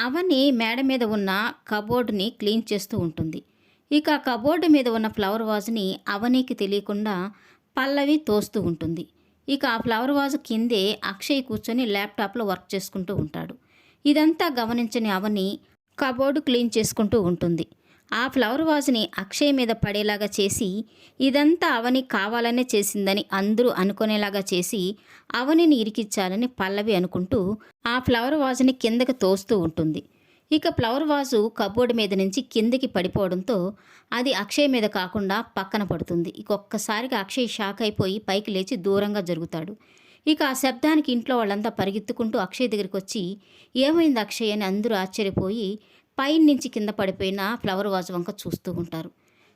అవని మేడ మీద ఉన్న కబోర్డ్ని క్లీన్ చేస్తూ ఉంటుంది. ఇక ఆ కబోర్డు మీద ఉన్న ఫ్లవర్ వాజ్ని అవనికి తెలియకుండా పల్లవి తోస్తూ ఉంటుంది. ఇక ఆ ఫ్లవర్ వాజ్ కిందే అక్షయ్ కూర్చొని ల్యాప్టాప్లో వర్క్ చేసుకుంటూ ఉంటాడు. ఇదంతా గమనించని అవని కబోర్డు క్లీన్ చేసుకుంటూ ఉంటుంది. ఆ ఫ్లవర్ వాజ్ని అక్షయ్ మీద పడేలాగా చేసి ఇదంతా అవని కావాలనే చేసిందని అందరూ అనుకునేలాగా చేసి అవనిని ఇరికిచ్చాలని పల్లవి అనుకుంటూ ఆ ఫ్లవర్ వాజ్ని కిందకి తోస్తూ ఉంటుంది. ఇక ఫ్లవర్ వాజు కబోర్డు మీద నుంచి కిందకి పడిపోవడంతో అది అక్షయ్ మీద కాకుండా పక్కన పడుతుంది. ఇక ఒక్కసారిగా అక్షయ్ షాక్ అయిపోయి పైకి లేచి దూరంగా జరుగుతాడు. ఇక ఆ శబ్దానికి ఇంట్లో వాళ్ళంతా పరిగెత్తుకుంటూ అక్షయ్ దగ్గరికి వచ్చి ఏమైంది అక్షయ్ అని అందరూ ఆశ్చర్యపోయి పైనుంచి కింద పడిపోయిన ఫ్లవర్ వాజ్ వంక చూస్తూ ఉంటారు.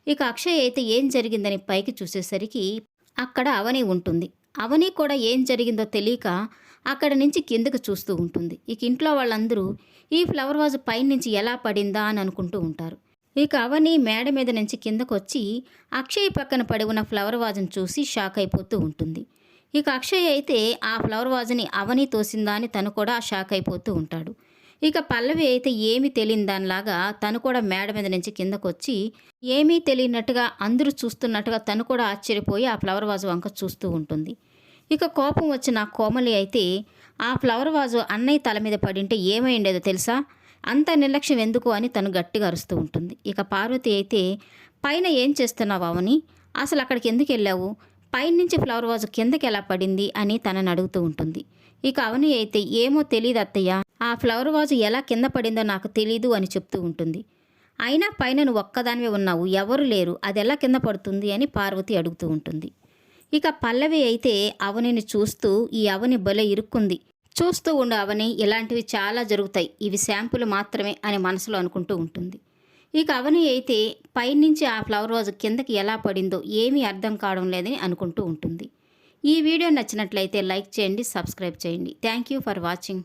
ఇక అక్షయ్ అయితే ఏం జరిగిందని పైకి చూసేసరికి అక్కడ అవని ఉంటుంది. అవని కూడా ఏం జరిగిందో తెలియక అక్కడ నుంచి కిందకు చూస్తూ ఉంటుంది. ఇక ఇంట్లో వాళ్ళందరూ ఈ ఫ్లవర్ వాజ్ పైనుంచి ఎలా పడిందా అని అనుకుంటూ ఉంటారు. ఇక అవని మేడ మీద నుంచి కిందకు వచ్చి అక్షయ్ పక్కన పడి ఉన్న ఫ్లవర్ వాజ్ని చూసి షాక్ అయిపోతూ ఉంటుంది. ఇక అక్షయ్ అయితే ఆ ఫ్లవర్ వాజ్ని అవని తోసిందా అని తను కూడా షాక్ అయిపోతూ ఉంటాడు. ఇక పల్లవి అయితే ఏమీ తెలియని దానిలాగా తను కూడా మేడ మీద నుంచి కిందకు వచ్చి ఏమీ తెలియనట్టుగా అందరూ చూస్తున్నట్టుగా తను కూడా ఆశ్చర్యపోయి ఆ ఫ్లవర్ వాజ్ వంక చూస్తూ ఉంటుంది. ఇక కోపం వచ్చిన కోమలి అయితే ఆ ఫ్లవర్ వాజు అన్నయ్య తల మీద పడింటే ఏమైండేదో తెలుసా, అంత నిర్లక్ష్యం ఎందుకు అని తను గట్టిగా అరుస్తూ ఉంటుంది. ఇక పార్వతి అయితే పైన ఏం చేస్తున్నావు అవని, అసలు అక్కడికి ఎందుకు వెళ్ళావు, పైనుంచి ఫ్లవర్ వాజు కిందకి ఎలా పడింది అని తనని అడుగుతూ ఉంటుంది. ఇక అవని అయితే ఏమో తెలియదు అత్తయ్య, ఆ ఫ్లవర్ వాజు ఎలా కింద పడిందో నాకు తెలీదు అని చెప్తూ ఉంటుంది. అయినా పైన నువ్వు ఒక్కదానివే ఉన్నావు, ఎవరు లేరు, అది ఎలా కింద పడుతుంది అని పార్వతి అడుగుతూ ఉంటుంది. ఇక పల్లవి అయితే అవనిని చూస్తూ ఈ అవని భలే ఇరుక్కుంది, చూస్తూ ఉండు అవని, ఇలాంటివి చాలా జరుగుతాయి, ఇవి శాంపుల్ మాత్రమే అని మనసులో అనుకుంటూ ఉంటుంది. ఇక అవని అయితే పైనుంచి ఆ ఫ్లవర్ వాజ్ కిందకి ఎలా పడిందో ఏమీ అర్థం కావడం లేదని అనుకుంటూ ఉంటుంది. ఈ వీడియో నచ్చినట్లయితే లైక్ చేయండి, సబ్స్క్రైబ్ చేయండి. Thank you for watching.